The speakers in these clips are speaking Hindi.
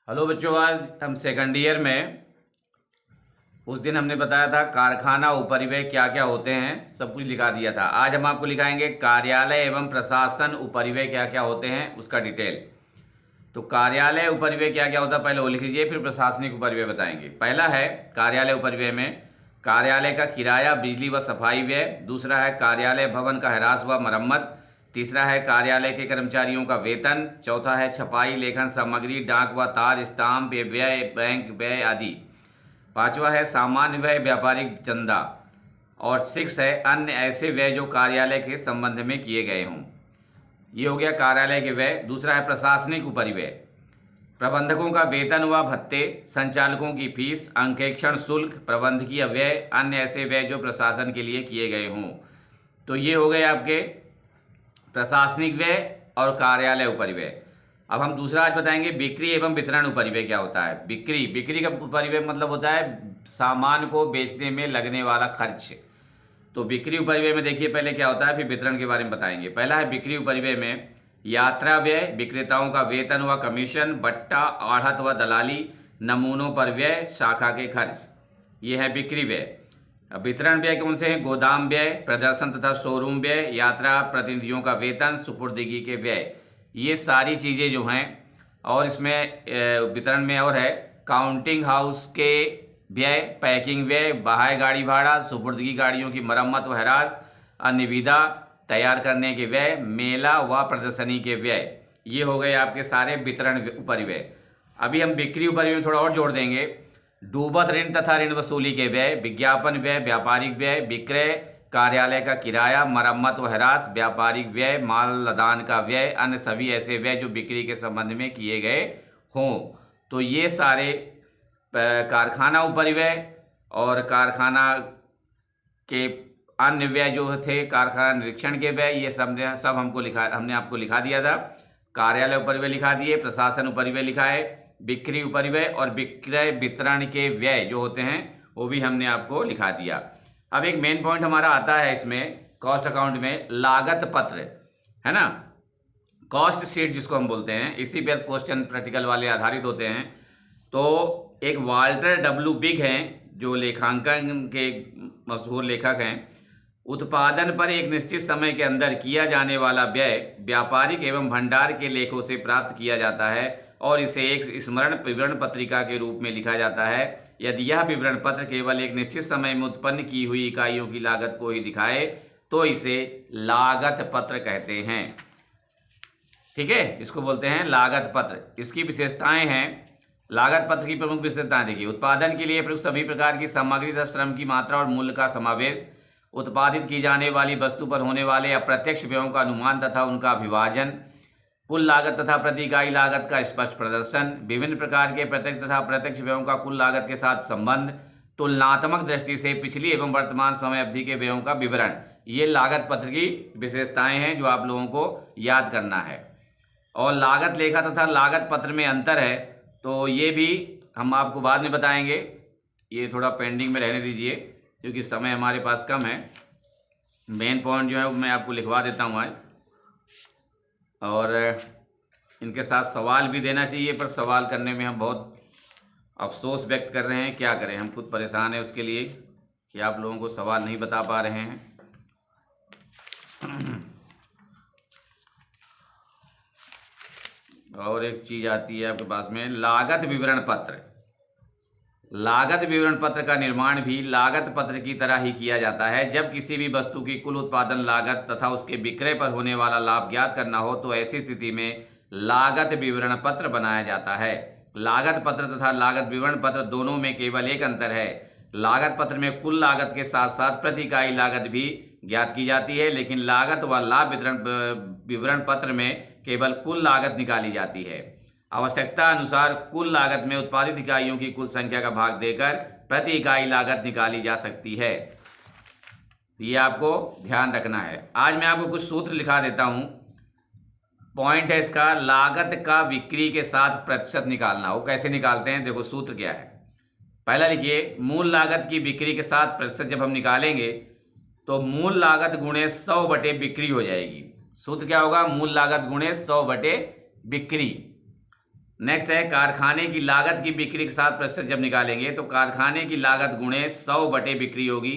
हेलो बच्चों, आज हम सेकंड ईयर में उस दिन हमने बताया था कारखाना उपरिव्यय क्या क्या होते हैं, सब कुछ लिखा दिया था। आज हम आपको लिखाएंगे कार्यालय एवं प्रशासन उपरिव्यय क्या क्या होते हैं उसका डिटेल। तो कार्यालय उपरिव्यय क्या क्या होता है पहले वो लिख लीजिए, फिर प्रशासनिक उपरिव्यय बताएंगे। पहला है कार्यालय उपरिव्यय में कार्यालय का किराया, बिजली व सफाई व्यय। दूसरा है कार्यालय भवन का ह्रास व मरम्मत। तीसरा है कार्यालय के कर्मचारियों का वेतन। चौथा है छपाई, लेखन सामग्री, डाक व तार, स्टाम्प व्यय, बैंक व्यय आदि। पांचवा है सामान्य व्यय, व्यापारिक चंदा। और 6 है अन्य ऐसे व्यय जो कार्यालय के संबंध में किए गए हों। ये हो गया कार्यालय के व्यय। दूसरा है प्रशासनिक उपरिव्यय, प्रबंधकों का वेतन व भत्ते, संचालकों की फीस, अंकेक्षण शुल्क, प्रबंधकीय व्यय, अन्य ऐसे व्यय जो प्रशासन के लिए किए गए हों। तो ये हो गए आपके प्रशासनिक व्यय और कार्यालय उपरिव्यय। अब हम दूसरा आज बताएंगे बिक्री एवं वितरण उपरिव्यय क्या होता है। बिक्री का उपरिव्यय मतलब होता है सामान को बेचने में लगने वाला खर्च। तो बिक्री उपरिव्यय में देखिए पहले क्या होता है, फिर वितरण के बारे में बताएंगे। पहला है बिक्री उपरिव्यय में यात्रा व्यय, विक्रेताओं का वेतन व कमीशन, बट्टा, आढ़त व दलाली, नमूनों पर व्यय, शाखा के खर्च, ये है बिक्री व्यय। अब वितरण व्यय कौन से हैं? गोदाम व्यय, प्रदर्शन तथा शोरूम व्यय, यात्रा प्रतिनिधियों का वेतन, सुपुर्दगी के व्यय, ये सारी चीज़ें जो हैं। और इसमें वितरण में और है काउंटिंग हाउस के व्यय, पैकिंग व्यय, बाह्य गाड़ी भाड़ा, सुपुर्दगी गाड़ियों की मरम्मत व ह्रास, निविदा तैयार करने के व्यय, मेला व प्रदर्शनी के व्यय, ये हो गए आपके सारे वितरण उपरिव्यय। अभी हम बिक्री उपरिव्यय में थोड़ा और जोड़ देंगे। डूबत ऋण तथा ऋण वसूली के व्यय, विज्ञापन व्यय, व्यापारिक व्यय, विक्रय, कार्यालय का किराया, मरम्मत व ह्रास, व्यापारिक व्यय, माल लदान का व्यय, अन्य सभी ऐसे व्यय जो बिक्री के संबंध में किए गए हों। तो ये सारे कारखाना उपरिव्यय और कारखाना के अन्य व्यय जो थे, कारखाना निरीक्षण के व्यय, ये सब हमने आपको लिखा दिया था। कार्यालय उपरिव्यय लिखा दिए, प्रशासन उपरिव्यय लिखा है, बिक्री उपरिव्यय और विक्रय वितरण के व्यय जो होते हैं वो भी हमने आपको लिखा दिया। अब एक मेन पॉइंट हमारा आता है इसमें कॉस्ट अकाउंट में, लागत पत्र, है ना, कॉस्ट शीट जिसको हम बोलते हैं। इसी पर क्वेश्चन प्रैक्टिकल वाले आधारित होते हैं। तो एक वाल्टर डब्ल्यू बिग हैं जो लेखांकन के मशहूर लेखक हैं। उत्पादन पर एक निश्चित समय के अंदर किया जाने वाला व्यय व्यापारिक एवं भंडार के लेखों से प्राप्त किया जाता है और इसे एक स्मरण विवरण पत्रिका के रूप में लिखा जाता है। यदि यह विवरण पत्र केवल एक निश्चित समय में उत्पन्न की हुई इकाइयों की लागत को ही दिखाए तो इसे लागत पत्र कहते हैं। ठीक है, इसको बोलते हैं लागत पत्र। इसकी विशेषताएं हैं, लागत पत्र की प्रमुख विशेषताएं देखिए। उत्पादन के लिए प्रयुक्त सभी प्रकार की सामग्री तथा श्रम की मात्रा और मूल्य का समावेश, उत्पादित की जाने वाली वस्तु पर होने वाले अप्रत्यक्ष व्ययों का अनुमान तथा उनका विभाजन, कुल लागत तथा प्रति इकाई लागत का स्पष्ट प्रदर्शन, विभिन्न प्रकार के प्रत्यक्ष तथा अप्रत्यक्ष व्ययों का कुल लागत के साथ संबंध, तुलनात्मक दृष्टि से पिछली एवं वर्तमान समय अवधि के व्ययों का विवरण, ये लागत पत्र की विशेषताएं हैं जो आप लोगों को याद करना है। और लागत लेखा तथा लागत पत्र में अंतर है, तो ये भी हम आपको बाद में बताएंगे। ये थोड़ा पेंडिंग में रहने दीजिए क्योंकि समय हमारे पास कम है। मेन पॉइंट जो है वो मैं आपको लिखवा देता हूँ आज, और इनके साथ सवाल भी देना चाहिए, पर सवाल करने में हम बहुत अफसोस व्यक्त कर रहे हैं। क्या करें, हम खुद परेशान हैं उसके लिए कि आप लोगों को सवाल नहीं बता पा रहे हैं। और एक चीज़ आती है आपके पास में, लागत विवरण पत्र। लागत विवरण पत्र का निर्माण भी लागत पत्र की तरह ही किया जाता है। जब किसी भी वस्तु की कुल उत्पादन लागत तथा उसके विक्रय पर होने वाला लाभ ज्ञात करना हो तो ऐसी स्थिति में लागत विवरण पत्र बनाया जाता है। लागत पत्र तथा लागत विवरण पत्र दोनों में केवल एक अंतर है, लागत पत्र में कुल लागत के साथ साथ प्रति इकाई लागत भी ज्ञात की जाती है, लेकिन लागत व लाभ विवरण पत्र में केवल कुल लागत निकाली जाती है। आवश्यकता अनुसार कुल लागत में उत्पादित इकाइयों की कुल संख्या का भाग देकर प्रति इकाई लागत निकाली जा सकती है। ये आपको ध्यान रखना है। आज मैं आपको कुछ सूत्र लिखा देता हूँ। पॉइंट है इसका, लागत का बिक्री के साथ प्रतिशत निकालना। वो कैसे निकालते हैं, देखो सूत्र क्या है। पहला लिखिए, मूल लागत की बिक्री के साथ प्रतिशत जब हम निकालेंगे तो मूल लागत गुणे 100 बटे बिक्री हो जाएगी। सूत्र क्या होगा, मूल लागत गुणे 100 बटे बिक्री। नेक्स्ट है कारखाने की लागत की बिक्री के साथ प्रतिशत जब निकालेंगे तो कारखाने की लागत गुणे 100 बटे बिक्री होगी।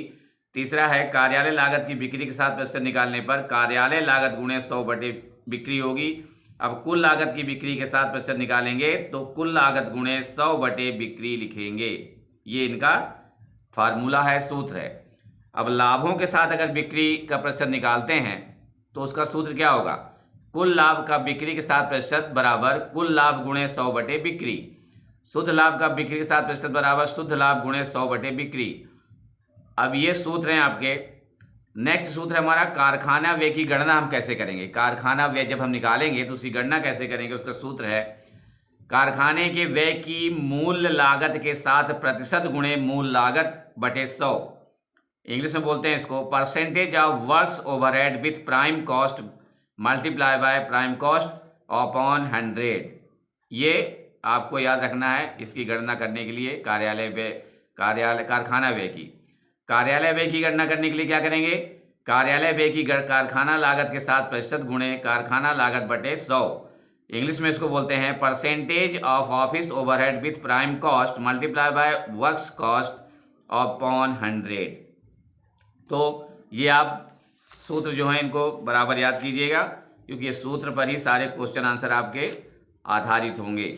तीसरा है कार्यालय लागत की बिक्री के साथ प्रतिशत निकालने पर कार्यालय लागत गुणे 100 बटे बिक्री होगी। अब कुल लागत की बिक्री के साथ प्रतिशत निकालेंगे तो कुल लागत गुणे 100 बटे बिक्री लिखेंगे। ये इनका फार्मूला है, सूत्र है। अब लाभों के साथ अगर बिक्री का प्रतिशत निकालते हैं तो उसका सूत्र क्या होगा? कुल लाभ का बिक्री के साथ प्रतिशत बराबर कुल लाभ गुणे 100 बटे बिक्री। शुद्ध लाभ का बिक्री के साथ प्रतिशत बराबर शुद्ध लाभ गुणे 100 बटे बिक्री। अब ये सूत्र हैं आपके। नेक्स्ट सूत्र हमारा कारखाना व्यय की गणना हम कैसे करेंगे। कारखाना व्यय जब हम निकालेंगे तो उसकी गणना कैसे करेंगे, उसका सूत्र है कारखाने के व्यय की मूल लागत के साथ प्रतिशत गुणे मूल लागत बटे 100। इंग्लिश में बोलते हैं इसको percentage of works overhead with prime cost multiply by prime cost upon 100। ये आपको याद रखना है इसकी गणना करने के लिए। कारखाना व्यय की गणना करने के लिए क्या करेंगे? कार्यालय व्यय की कारखाना लागत के साथ प्रतिशत गुणे कारखाना लागत बटे 100। इंग्लिश में इसको बोलते हैं percentage of office overhead with prime cost multiply by works cost upon 100। तो ये आप सूत्र जो हैं इनको बराबर याद कीजिएगा, क्योंकि ये सूत्र पर ही सारे क्वेश्चन आंसर आपके आधारित होंगे।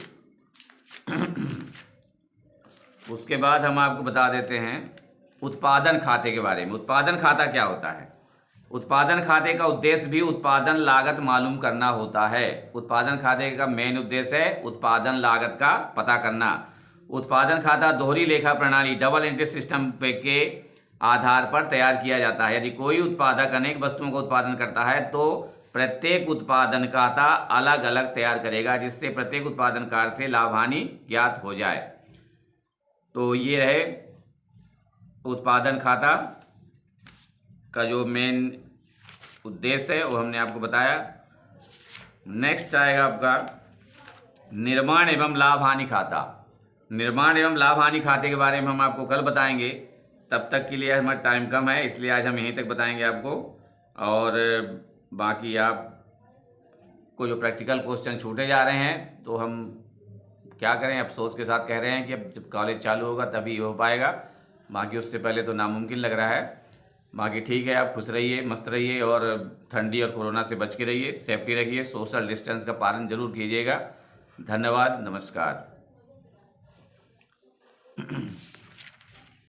उसके बाद हम आपको बता देते हैं उत्पादन खाते के बारे में। उत्पादन खाता क्या होता है? उत्पादन खाते का उद्देश्य भी उत्पादन लागत मालूम करना होता है। उत्पादन खाते का मेन उद्देश्य है उत्पादन लागत का पता करना। उत्पादन खाता दोहरी लेखा प्रणाली डबल एंट्री सिस्टम के आधार पर तैयार किया जाता है। यदि कोई उत्पादक अनेक वस्तुओं का उत्पादन करता है तो प्रत्येक उत्पादन खाता अलग अलग तैयार करेगा, जिससे प्रत्येक उत्पादनकार से लाभ हानि ज्ञात हो जाए। तो ये रहे उत्पादन खाता का जो मेन उद्देश्य है वो हमने आपको बताया। नेक्स्ट आएगा आपका निर्माण एवं लाभ हानि खाता। निर्माण एवं लाभ हानि खाते के बारे में हम आपको कल बताएंगे। तब तक के लिए हमारा टाइम कम है, इसलिए आज हम यहीं तक बताएंगे आपको। और बाकी आप को जो प्रैक्टिकल क्वेश्चन छूटे जा रहे हैं तो हम क्या करें, अफसोस के साथ कह रहे हैं कि अब जब कॉलेज चालू होगा तभी हो पाएगा, बाकी उससे पहले तो नामुमकिन लग रहा है। बाकी ठीक है, आप खुश रहिए, मस्त रहिए और ठंडी और कोरोना से बच के रहिए, सेफ्टी रखिए, सोशल डिस्टेंस का पालन जरूर कीजिएगा। धन्यवाद, नमस्कार।